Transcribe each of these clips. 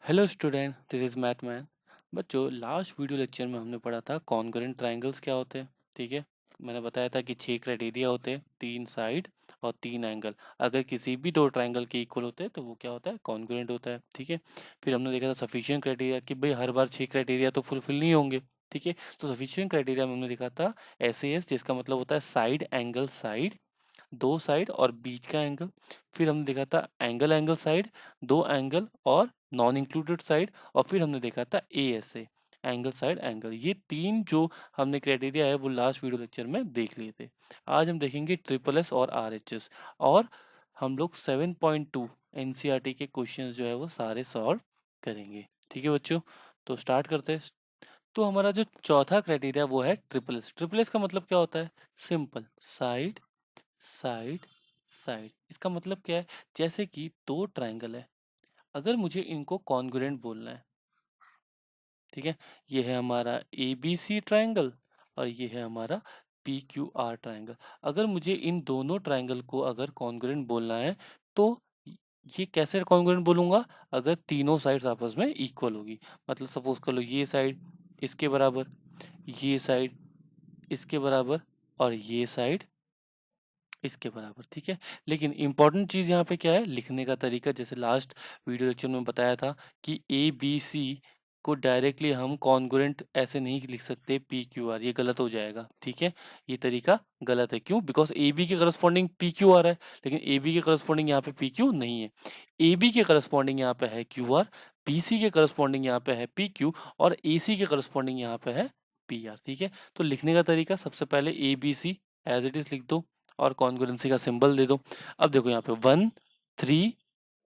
Hello student, this is Mathman. बच्चों, last video lecture में हमने पढ़ा था कॉन्ग्रुएंट ट्रायंगल्स क्या होते हैं। ठीक है, मैंने बताया था कि 6 क्राइटेरिया होते हैं, 3 साइड और 3 एंगल। अगर किसी भी 2 ट्रायंगल के इक्वल होते हैं तो वो क्या होता है, कॉन्ग्रुएंट होता है। ठीक है, फिर हमने देखा था सफिशिएंट क्राइटेरिया कि भाई हर बार 6 क्राइटेरिया तो फुलफिल नहीं होंगे। ठीक है, तो सफिशिएंट क्राइटेरिया में हमने देखा था SAS, जिसका मतलब होता है साइड एंगल साइड, 2 साइड और बीच का एंगल। फिर हमने देखा था एंगल एंगल साइड, 2 एंगल और नॉन इंक्लूडेड साइड। और फिर हमने देखा था ASA, एंगल साइड एंगल। ये 3 जो हमने क्राइटेरिया है वो लास्ट वीडियो लेक्चर में देख लिए थे। आज हम देखेंगे ट्रिपल एस और RHS, और हम लोग 7.2 NCERT के क्वेश्चंस जो है वो सारे सॉल्व करेंगे। ठीक है बच्चों, तो स्टार्ट करते हैं। तो हमारा जो चौथा क्राइटेरिया वो है ट्रिपल एस। ट्रिपल एस का मतलब क्या होता है? Simple, side side side. इसका मतलब क्या है? जैसे कि 2 ट्रायंगल है, अगर मुझे इनको कॉन्ग्रुएंट बोलना है, ठीक है, ये है हमारा ABC ट्रायंगल और ये है हमारा PQR ट्रायंगल। अगर मुझे इन दोनों ट्रायंगल को अगर कॉन्ग्रुएंट बोलना है तो ये कैसे कॉन्ग्रुएंट बोलूंगा? अगर तीनों साइड्स आपस में इक्वल होगी। मतलब सपोज कर लो, ये साइड इसके बराबर, ये साइड इसके बराबर और ये साइड इसके बराबर। ठीक है, लेकिन इंपॉर्टेंट चीज यहाँ पे क्या है? लिखने का तरीका। जैसे लास्ट वीडियो लेक्चर में बताया था कि ABC को डायरेक्टली हम कॉन्ग्रुएंट ऐसे नहीं लिख सकते PQR, ये गलत हो जाएगा। ठीक है, ये तरीका गलत है। क्यों? बिकॉज AB के करस्पॉन्डिंग PQR है, लेकिन AB के करस्पॉन्डिंग यहाँ पे PQ नहीं है। AB के करस्पॉन्डिंग यहाँ पे है QR, BC के करस्पॉन्डिंग यहाँ पे है PQ और AC के करस्पॉन्डिंग यहाँ पे है PR। ठीक है, तो लिखने का तरीका, सबसे पहले ABC एज इट इज लिख दो और कॉन्ग्रुएंसी का सिंबल दे दो। अब देखो यहाँ पे 1 3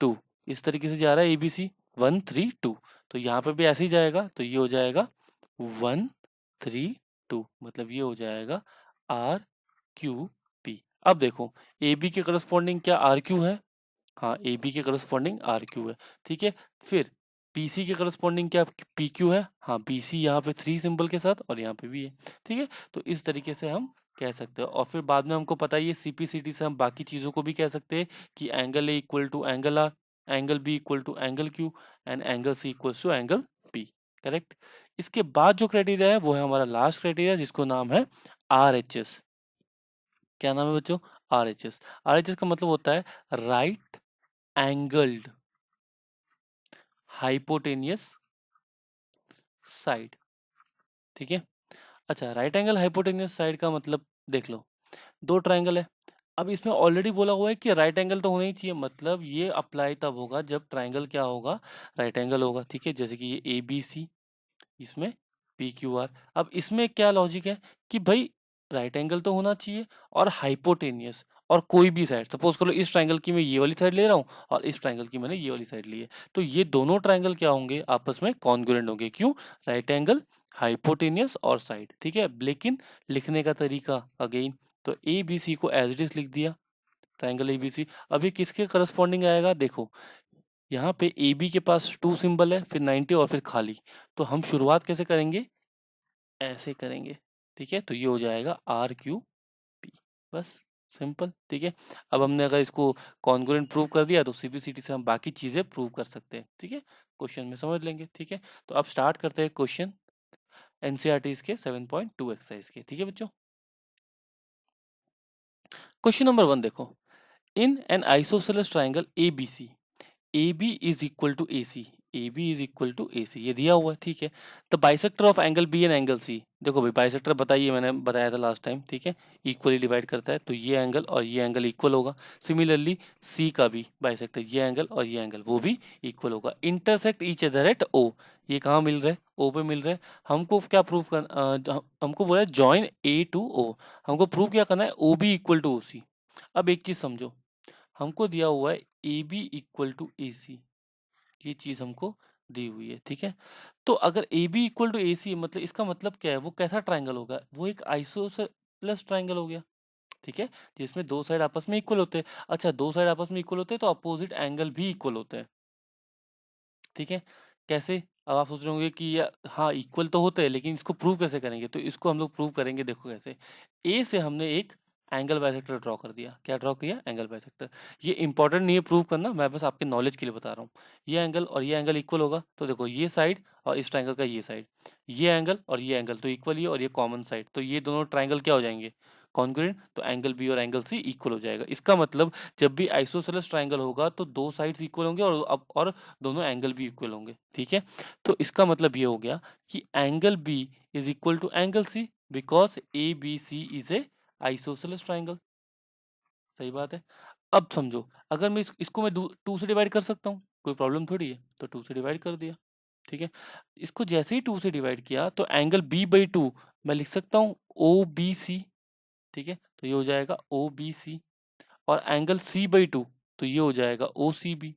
2 इस तरीके से जा रहा है ABC, 1 3 2। तो यहाँ पे भी ऐसे ही जाएगा, तो ये हो जाएगा 1 3 2, मतलब ये हो जाएगा RQP। अब देखो, AB के करस्पॉन्डिंग क्या RQ है? हाँ, AB के करस्पॉन्डिंग RQ है। ठीक है, फिर BC के करस्पॉन्डिंग क्या PQ है? हाँ, BC यहाँ पे 3 सिंबल के साथ और यहाँ पे भी है। ठीक है, तो इस तरीके से हम कह सकते हो। और फिर बाद में हमको पता ही है CPCT से हम बाकी चीज़ों को भी कह सकते हैं कि angle A equal to angle R, angle B equal to angle Q and angle C equals to angle P। Correct. इसके बाद जो क्राइटेरिया है वो है हमारा लास्ट क्राइटेरिया, जिसको नाम है RHS। क्या नाम है बच्चों? RHS। RHS का मतलब होता है राइट एंगल्ड हाइपोटेनियस साइड। ठीक है, अच्छा, राइट एंगल हाइपोटेनियस साइड का मतलब देख लो, 2 ट्रायंगल है। अब इसमें ऑलरेडी बोला हुआ है कि राइट एंगल तो होना ही चाहिए, मतलब ये अप्लाई तब होगा जब ट्रायंगल क्या होगा, राइट एंगल होगा। ठीक है, जैसे कि ये ABC, इसमें PQR। अब इसमें क्या लॉजिक है कि भाई राइट एंगल तो होना चाहिए और हाइपोटेनियस, और कोई भी साइड, सपोज करो इस ट्रायंगल की मैं ये वाली साइड ले रहा हूँ और इस ट्रायंगल की मैंने ये वाली साइड ली है, तो ये दोनों ट्रायंगल क्या होंगे? आपस में कॉन्ग्रुएंट होंगे। क्यों? राइट एंगल हाइपोटेनियस और साइड। ठीक है, लेकिन लिखने का तरीका अगेन, तो ABC को एज इट इज लिख दिया, ट्रायंगल ABC। अभी किसके करस्पॉन्डिंग आएगा? देखो, यहाँ पे AB के पास 2 सिंबल है, फिर 90 और फिर खाली। तो हम शुरुआत कैसे करेंगे? ऐसे करेंगे। ठीक है, तो ये हो जाएगा RQP, बस, सिंपल। ठीक है, अब हमने अगर इसको कॉन्ग्रुएंट प्रूव कर दिया तो CPCT से हम बाकी चीजें प्रूव कर सकते हैं। ठीक है, क्वेश्चन में समझ लेंगे। ठीक है, तो अब स्टार्ट करते हैं क्वेश्चन NCERT के 7.2 एक्सरसाइज के। ठीक है बच्चों, क्वेश्चन नंबर 1 देखो। In an isosceles triangle ABC, AB is equal to AC, AB is equal to AC, ये दिया हुआ है। ठीक है, the bisector of angle B and angle C। देखो भाई, बाइसेक्टर बताइए, मैंने बताया था लास्ट टाइम। ठीक है, इक्वली डिवाइड करता है, तो ये एंगल और ये एंगल इक्वल होगा। सिमिलरली C का भी बाइसेक्टर, ये एंगल और ये एंगल वो भी इक्वल होगा। Intersect each other at O, ये कहाँ मिल रहा है? O पे मिल रहा है। हमको क्या प्रूव करना, हमको बोला जॉइन A टू O। हमको प्रूव क्या करना है? OB equal to OC। अब एक चीज समझो, हमको दिया हुआ है AB इक्वल टू AC, ये चीज हमको दी हुई है। ठीक है, तो अगर AB इक्वल टू AC, मतलब इसका मतलब क्या है? वो कैसा ट्राइंगल होगा? वो एक आइसोसेलेस ट्राइंगल हो गया। ठीक है, जिसमें 2 साइड आपस में इक्वल होते हैं। अच्छा, 2 साइड आपस में इक्वल होते हैं तो अपोजिट एंगल भी इक्वल होते हैं। ठीक है, कैसे? अब आप सोच रहे होंगे कि हाँ, इक्वल तो होते हैं, लेकिन इसको प्रूव कैसे करेंगे? तो इसको हम लोग प्रूव करेंगे, देखो कैसे। ए से हमने एक एंगल बाइसेक्टर ड्रॉ कर दिया। क्या ड्रॉ किया? Angle bisector. ये इंपॉर्टेंट नहीं है प्रूव करना, मैं बस आपके नॉलेज के लिए बता रहा हूँ। ये एंगल और ये एंगल इक्वल होगा, तो देखो ये साइड और इस ट्राइंगल का ये साइड, ये एंगल और ये एंगल तो इक्वल ही है, और ये कॉमन साइड, तो ये दोनों ट्राइंगल क्या हो जाएंगे? कॉन्ग्रुएंट। तो एंगल बी और एंगल सी इक्वल हो जाएगा। इसका मतलब जब भी आइसोसेलेस ट्राइंगल होगा तो दो साइड्स इक्वल होंगे और दोनों एंगल भी इक्वल होंगे। ठीक है, तो इसका मतलब ये हो गया कि angle B is equal to angle C because A B C is a isosceles triangle. सही बात है। अब समझो, अगर मैं इसको मैं टू से डिवाइड कर सकता हूँ, कोई प्रॉब्लम थोड़ी है, तो टू से डिवाइड कर दिया। ठीक है, इसको जैसे ही टू से डिवाइड किया तो एंगल बी बाई टू मैं लिख सकता हूँ ओ बी सी। ठीक है, तो ये हो जाएगा ओ बी सी। और एंगल सी बाई टू तो ये हो जाएगा ओ सी बी।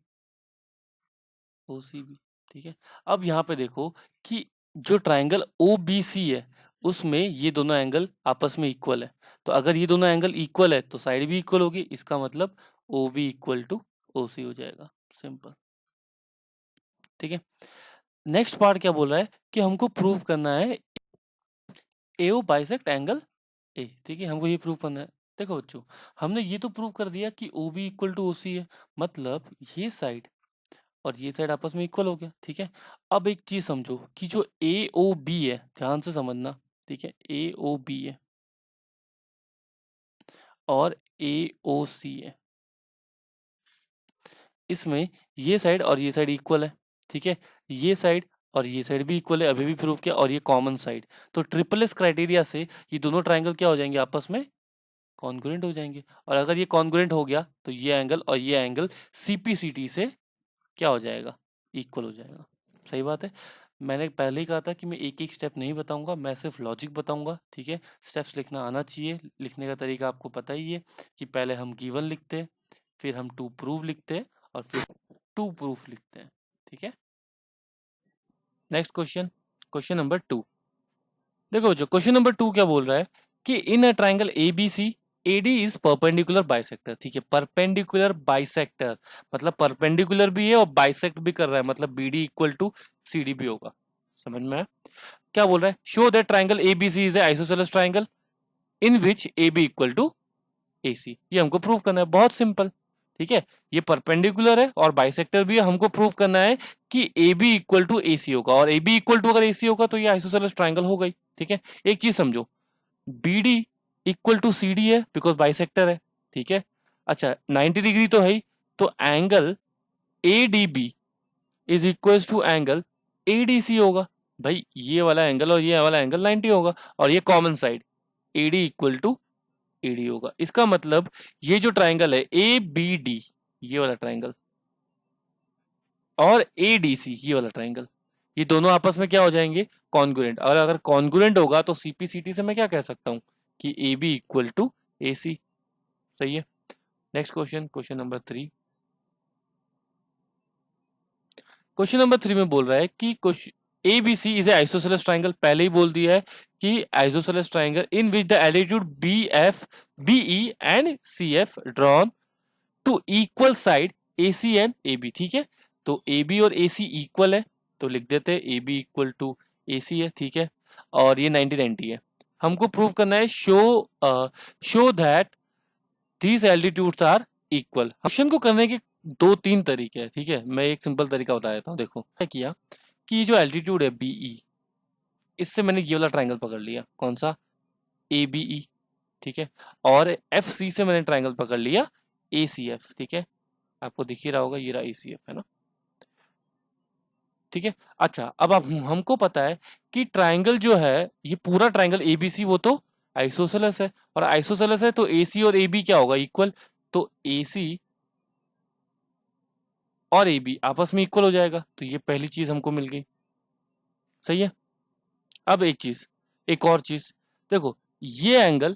ओ सी बी। ठीक है, अब यहाँ पे देखो कि जो ट्राइंगल ओ बी सी है उसमें ये दोनों एंगल आपस में इक्वल है। तो अगर ये दोनों एंगल इक्वल है तो साइड भी इक्वल होगी, इसका मतलब O B equal to O C हो जाएगा। सिंपल। ठीक है, नेक्स्ट पार्ट क्या बोल रहा है कि हमको प्रूव करना है एओ बाइसेक्ट एंगल ए। ठीक है, हमको ये प्रूव करना है। देखो बच्चों, हमने ये तो प्रूव कर दिया कि O B equal to O C है, मतलब ये साइड और ये साइड आपस में इक्वल हो गया। ठीक है, अब एक चीज समझो कि जो ए ओ बी है, ध्यान से समझना। ठीक है, ए ओ बी है और ए ओ सी है, इसमें ये साइड और ये साइड इक्वल है। ठीक है, ये साइड और ये साइड भी इक्वल है, अभी भी प्रूव किया, और ये कॉमन साइड। तो ट्रिपल एस क्राइटेरिया से ये दोनों ट्राइंगल क्या हो जाएंगे? आपस में कॉन्ग्रुएंट हो जाएंगे। और अगर ये कॉन्ग्रुएंट हो गया तो ये एंगल और ये एंगल सीपीसीटी से क्या हो जाएगा? इक्वल हो जाएगा। सही बात है। मैंने पहले ही कहा था कि मैं एक एक स्टेप नहीं बताऊंगा, मैं सिर्फ लॉजिक बताऊंगा। ठीक है, स्टेप्स लिखना आना चाहिए। लिखने का तरीका आपको पता ही है कि पहले हम गिवन लिखते हैं, फिर हम टू प्रूव लिखते हैं, और फिर टू प्रूफ लिखते हैं। ठीक है, नेक्स्ट क्वेश्चन, क्वेश्चन नंबर 2। देखो जो क्वेश्चन नंबर 2 क्या बोल रहा है कि in a triangle ABC AD is perpendicular bisector. ठीक है, परपेंडिकुलर बाइसेक्टर मतलब परपेंडिकुलर भी है और बाइसेक्ट भी कर रहा है, मतलब बीडी इक्वल टू सीडी भी होगा। समझ में आया? क्या बोल रहा है? Show that triangle ABC is a isosceles triangle in which A B equal to A C. ये हमको प्रूव करना है, बहुत सिंपल। ठीक है, ये परपेंडिकुलर है और बाइसेक्टर भी है, हमको प्रूव करना है कि A B equal to A सी होगा, और ए बी इक्वल टू अगर ए सी होगा तो ये आइसोसेलेस ट्राइंगल हो गई। ठीक है, एक चीज समझो, B D equal to C D है बिकॉज बाइसेक्टर है। ठीक है, अच्छा 90 डिग्री तो है ही, तो angle A D B is equal to angle A D C होगा। भाई ये वाला एंगल और ये वाला एंगल 90 होगा, और ये common side A D equal to AD होगा। इसका मतलब ये जो ट्राइंगल है ए बी डी, ये वाला ट्राइंगल, और ए डी सी ये वाला ट्राइंगल, ये दोनों आपस में क्या हो जाएंगे? कॉन्ग्रुएंट। और अगर कॉन्ग्रुएंट होगा तो सीपीसीटी से मैं क्या कह सकता हूं कि A B equal to A C. सही है। Next question, question number 3। Question number 3 में बोल रहा है कि A B C is a isosceles triangle. पहले ही बोल दिया है कि isosceles triangle in which the altitude B F B E and C F drawn to equal side A C and A B. ठीक है, तो ए बी और ए सी इक्वल है, तो लिख देते हैं ए बी इक्वल टू ए सी है। ठीक है, और ये 90-90 है। हमको प्रूव करना है show that these altitudes are equal. Question को करने के दो तीन तरीके हैं। ठीक है, मैं एक सिंपल तरीका बता देता हूँ। देखो क्या किया कि ये जो एल्टीट्यूड है बीई, इससे मैंने ये वाला ट्राइंगल पकड़ लिया, कौन सा? A B E. ठीक है, और एफ सी से मैंने ट्राइंगल पकड़ लिया ए सी एफ। ठीक है, आपको दिख ही रहा होगा, ये रहा ए सी एफ, है ना? ठीक है, अच्छा अब आप हमको पता है कि ट्राइंगल जो है, ये पूरा ट्राइंगल एबीसी वो तो आइसोसेलेस है, और आइसोसेलेस है तो एसी और एबी क्या होगा? इक्वल। तो एसी और ए बी आपस में इक्वल हो जाएगा, तो ये पहली चीज हमको मिल गई। सही है। अब एक चीज, एक और चीज, देखो ये एंगल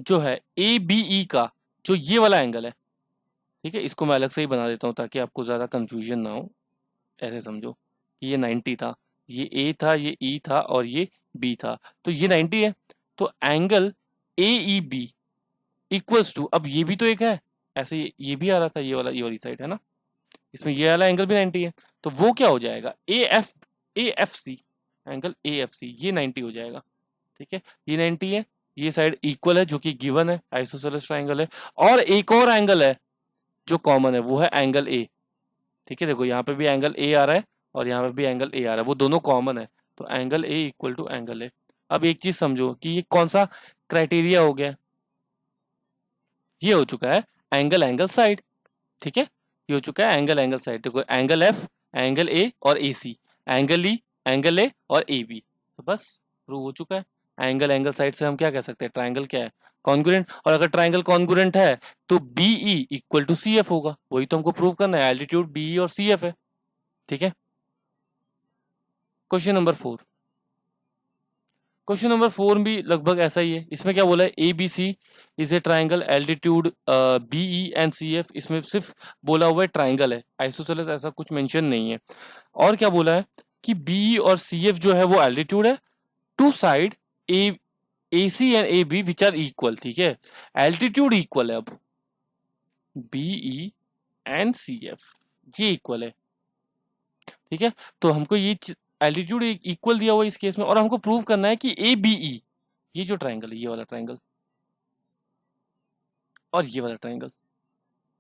जो है ए बी ई का, जो ये वाला एंगल है, ठीक है, इसको मैं अलग से ही बना देता हूँ ताकि आपको ज्यादा कंफ्यूजन ना हो। ऐसे समझो कि ये 90 था, ये ए था, ये ई था, और ये बी था, तो ये 90 है। तो angle A E B equals to, अब ये भी तो एक है, ऐसे ये भी आ रहा था, ये वाली साइड है ना, इसमें ये वाला एंगल भी 90 है, तो वो क्या हो जाएगा? A F C, angle A F C ये 90 हो जाएगा। ठीक है, ये 90 है, ये साइड इक्वल है जो कि गिवन है, आइसोसेलेस ट्राइंगल है। और एक और एंगल है जो कॉमन है, वो है एंगल ए। ठीक है, देखो यहाँ पे भी एंगल ए आ रहा है और यहाँ पे भी एंगल ए आ रहा है, वो दोनों कॉमन है, तो angle A equal to angle A. अब एक चीज समझो कि ये कौन सा क्राइटेरिया हो गया, ये हो चुका है एंगल एंगल साइड। ठीक है, ये हो चुका है एंगल एंगल साइड। देखो एंगल एफ, एंगल ए और ए सी, एंगल ई, एंगल ए और ए बी, तो बस प्रूव हो चुका है। एंगल एंगल साइड से हम क्या कह सकते हैं, ट्राइंगल क्या है, कॉन्ग्रुएंट। और अगर ट्राइंगल कॉन्ग्रुएंट है तो BE equal to C F होगा, वही तो हमको प्रूव करना है, एल्टीट्यूड बीई और सी एफ है। ठीक है, क्वेश्चन नंबर 4। क्वेश्चन नंबर 4 भी लगभग ऐसा ही है। इसमें क्या बोला है, A B C is a triangle, altitude BE and C F, इसमें सिर्फ बोला हुआ है ट्राइंगल है, आइसोसेलेस ऐसा कुछ मेंशन नहीं है। और क्या बोला है कि बीई और सी एफ जो है वो एल्टीट्यूड है, to side A A C and A B which are equal. ठीक है, एल्टीट्यूड इक्वल है, अब बीई एंड सी एफ ये इक्वल है। ठीक है, तो हमको ये एल्टीट्यूड इक्वल दिया हुआ है इस केस में, और हमको प्रूव करना है कि ए बी ई, ये जो ट्राइंगल है, ये वाला ट्राइंगल और ये वाला ट्राइंगल,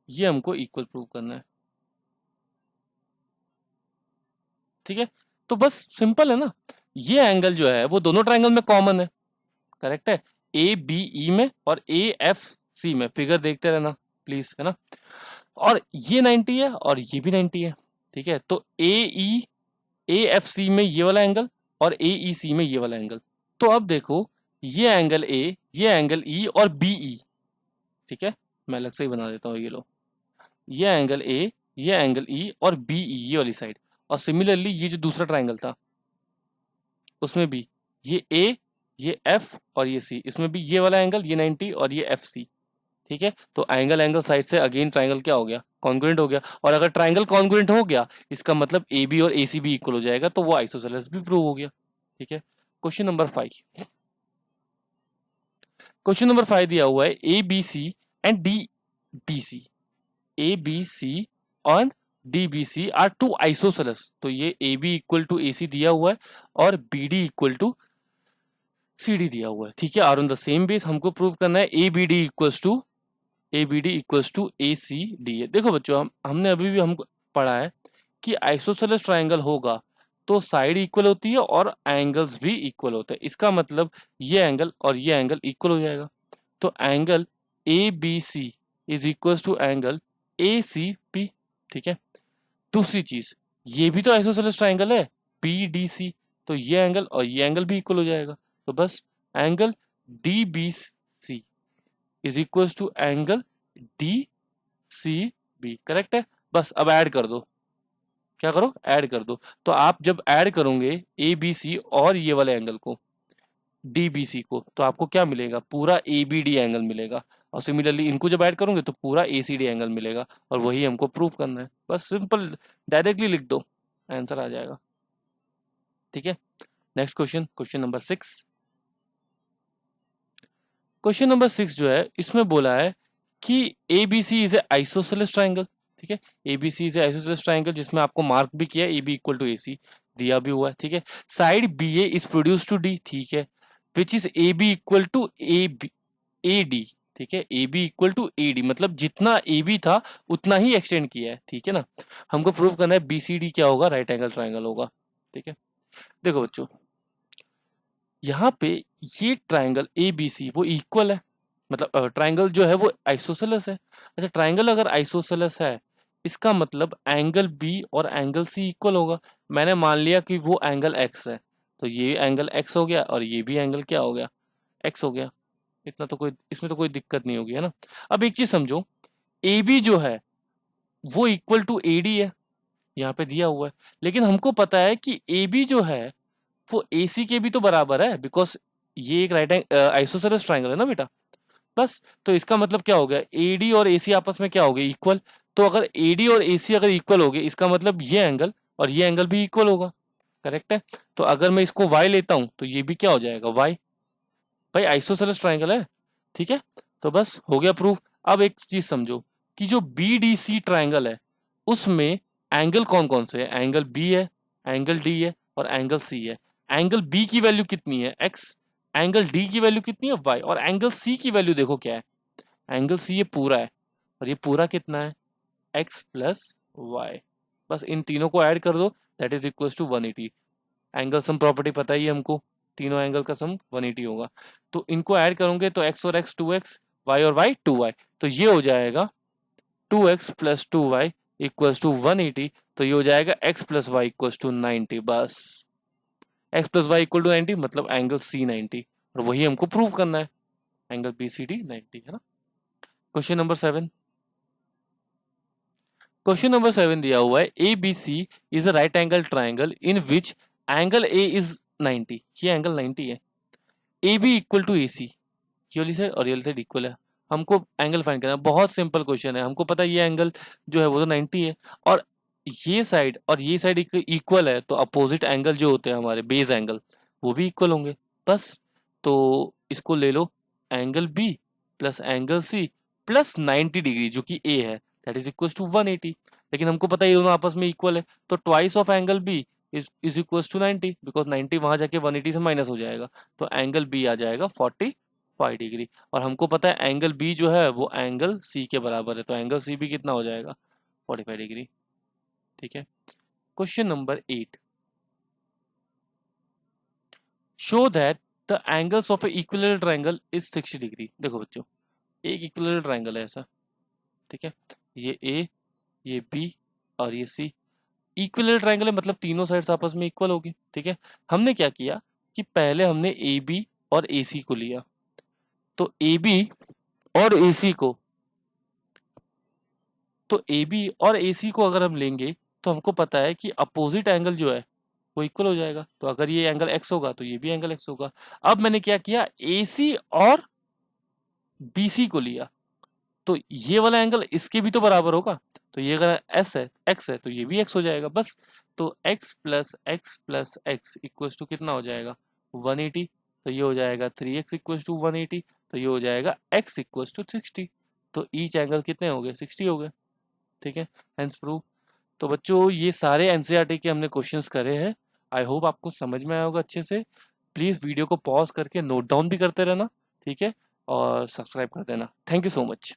ये हमको इक्वल प्रूव करना है। ठीक है, तो बस सिंपल है ना, ये एंगल जो है वो दोनों ट्राइंगल में कॉमन है, करेक्ट है, ए बी ई में और ए एफ सी में। फिगर देखते रहना प्लीज, है ना। और ये 90 है और ये भी 90 है। ठीक है, तो ए एफ सी में ये वाला एंगल और ए ई सी में ये वाला एंगल। तो अब देखो, ये एंगल ए, ये एंगल ई और बी ई। ठीक है, मैं अलग से ही बना देता हूँ, ये लो, ये एंगल ए, ये एंगल ई और बी ई ये वाली साइड। और सिमिलरली ये जो दूसरा ट्राइंगल था उसमें भी ये ए, ये एफ और ये सी, इसमें भी ये वाला एंगल, ये 90 और ये एफ सी। ठीक है, तो एंगल एंगल साइड से अगेन ट्राइंगल क्या हो गया, कॉन्ग्रुएंट हो गया। और अगर ट्राइंगल कॉन्ग्रुएंट हो गया, इसका मतलब ए बी और ए सी भी इक्वल हो जाएगा, तो वो आइसोसेलेस भी प्रूव हो गया। ठीक है, क्वेश्चन नंबर 5। क्वेश्चन नंबर 5 दिया हुआ है, A B C and D B C, A B C और D B C are two isosceles. तो ये A B equal to A C दिया हुआ है और B D equal to C D दिया हुआ है। ठीक है, और ऑन द सेम बेस हमको प्रूव करना है A B D equals to A C D है। देखो बच्चों, हमने अभी भी हमको पढ़ा है कि आइसोसेलेस ट्राइंगल होगा तो साइड इक्वल होती है और एंगल्स भी इक्वल होते हैं। इसका मतलब ये एंगल और ये एंगल इक्वल हो जाएगा, तो angle A B C is equal to angle A C P. ठीक है, दूसरी चीज, ये भी तो आइसोसेलेस ट्राइंगल है, पी डी सी, तो ये एंगल और ये एंगल भी इक्वल हो जाएगा, तो बस angle D B C is equal to angle D C B, correct है। बस अब ऐड कर दो, क्या करो, ऐड कर दो। तो आप जब ऐड करोगे ए बी सी और ये वाले एंगल को, डी बी सी को, तो आपको क्या मिलेगा, पूरा ए बी डी एंगल मिलेगा। और सिमिलरली इनको जब ऐड करोगे तो पूरा ए सी डी एंगल मिलेगा, और वही हमको प्रूव करना है। बस सिंपल, डायरेक्टली लिख दो, आंसर आ जाएगा। ठीक है, next question, question number 6। Question number 6 जो है, इसमें बोला है कि A B C is a isosceles triangle. ठीक है, A B C is a isosceles triangle, जिसमें आपको मार्क भी किया है, A B equal to A C दिया भी हुआ है। ठीक है, side B A is produce to D, ठीक है, which is A B equal to A D. ठीक है, A B equal to A D, मतलब जितना ए बी था उतना ही एक्सटेंड किया है। ठीक है ना, हमको प्रूव करना है बी सी डी क्या होगा, राइट एंगल ट्राइंगल होगा। ठीक है, देखो बच्चों, यहाँ पे ये ट्राइंगल ए बी सी वो इक्वल है, मतलब ट्राइंगल जो है वो आइसोसेलेस है। अच्छा, ट्राइंगल अगर आइसोसेलेस है, इसका मतलब एंगल बी और एंगल सी इक्वल होगा। मैंने मान लिया कि वो एंगल एक्स है, तो ये एंगल एक्स हो गया और ये भी एंगल क्या हो गया, एक्स हो गया। इतना तो कोई, इसमें तो कोई दिक्कत नहीं होगी, है ना। अब एक चीज समझो, ए बी जो है वो इक्वल टू ए डी है, यहाँ पे दिया हुआ है, लेकिन हमको पता है कि ए बी जो है वो ए सी के भी तो बराबर है, बिकॉज ये एक राइट आइसोसेलेस ट्राइंगल है ना बेटा। बस, तो इसका मतलब क्या हो गया, एडी और एसी आपस में क्या हो गए, इक्वल। तो अगर एडी और एसी अगर इक्वल हो गए, इसका मतलब ये एंगल और ये एंगल भी इक्वल होगा, करेक्ट है। तो अगर मैं इसको y लेता हूं तो ये भी क्या हो जाएगा, y। भाई आइसोसेलेस ट्राइंगल है। ठीक है, तो बस हो गया प्रूफ। अब एक चीज समझो कि जो बी डी सी ट्राइंगल है उसमें एंगल कौन कौन से है, एंगल बी है, एंगल डी है और एंगल सी है। एंगल बी की वैल्यू कितनी है, एक्स, एंगल डी की वैल्यू कितनी है y, और एंगल सी की वैल्यू देखो क्या है, एंगल सी ये पूरा है और ये पूरा कितना है x प्लस वाई। बस इन तीनों को ऐड कर दो, that is equal to 180। Angle sum property पता ही है हमको, तीनों एंगल का सम 180 होगा। तो इनको ऐड करोगे तो x और x 2x, y और y 2y, तो ये हो जाएगा 2x plus 2y equals to 180। तो ये हो जाएगा x plus Y equals to 90। बस x plus Y equal to 90 मतलब एंगल सी 90, और वही हमको प्रूव करना है, एंगल बी सी डी 90 है ना। क्वेश्चन नंबर 7, क्वेश्चन नंबर 7 दिया हुआ है A B C is a right angle triangle in which angle A is 90। ये एंगल 90 है, A B equal to A C, ये वाली साइड और ये वाली साइड इक्वल है। हमको एंगल फाइंड करना है, बहुत सिंपल क्वेश्चन है। हमको पता है ये एंगल जो है वो तो 90 है, और ये साइड इक्वल है, तो अपोजिट एंगल जो होते हैं हमारे बेस एंगल वो भी इक्वल होंगे। बस तो इसको ले लो, angle B plus angle C plus 90 degree जो कि ए है, दैट इज इक्वल टू 180। लेकिन हमको पता है ये दोनों आपस में इक्वल है, तो twice of angle B is equal to 90, because 90 वहां जाके 180 से माइनस हो जाएगा, तो एंगल बी आ जाएगा 45 डिग्री। और हमको पता है एंगल बी जो है वो एंगल सी के बराबर है, तो एंगल सी भी कितना हो जाएगा 45 डिग्री। ठीक है। Question number 8, show that the angles of A equilateral triangle is 60 degree. देखो बच्चों, एक इक्विलेटरल ट्रायंगल है ऐसा, ठीक है, ये ए, ये बी और ये सी। इक्विलेटरल ट्रायंगल है मतलब तीनों साइड्स आपस में इक्वल होगी। ठीक है, हमने क्या किया कि पहले हमने ए बी और ए सी को लिया, तो ए बी और ए सी को, तो ए बी और ए सी को अगर हम लेंगे तो हमको पता है कि अपोजिट एंगल जो है वो इक्वल हो जाएगा। तो अगर ये एंगल एक्स होगा तो ये भी एंगल एक्स होगा। अब मैंने क्या किया, ए सी और बी सी को लिया, तो ये वाला एंगल इसके भी तो बराबर होगा, तो ये अगर एस है एक्स है तो ये भी एक्स हो जाएगा। बस तो X plus X equals to कितना हो जाएगा 180, तो ये हो जाएगा 3x इक्वल्स टू 180, तो ये हो जाएगा x इक्वल्स टू 60। तो ईच एंगल कितने हो गए 60 हो गए। ठीक है, हेंस प्रूव। तो बच्चों ये सारे एनसीईआरटी के हमने क्वेश्चंस करे हैं, आई होप आपको समझ में आया होगा अच्छे से। प्लीज़ वीडियो को पॉज करके नोट डाउन भी करते रहना, ठीक है, और सब्सक्राइब कर देना। Thank you so much.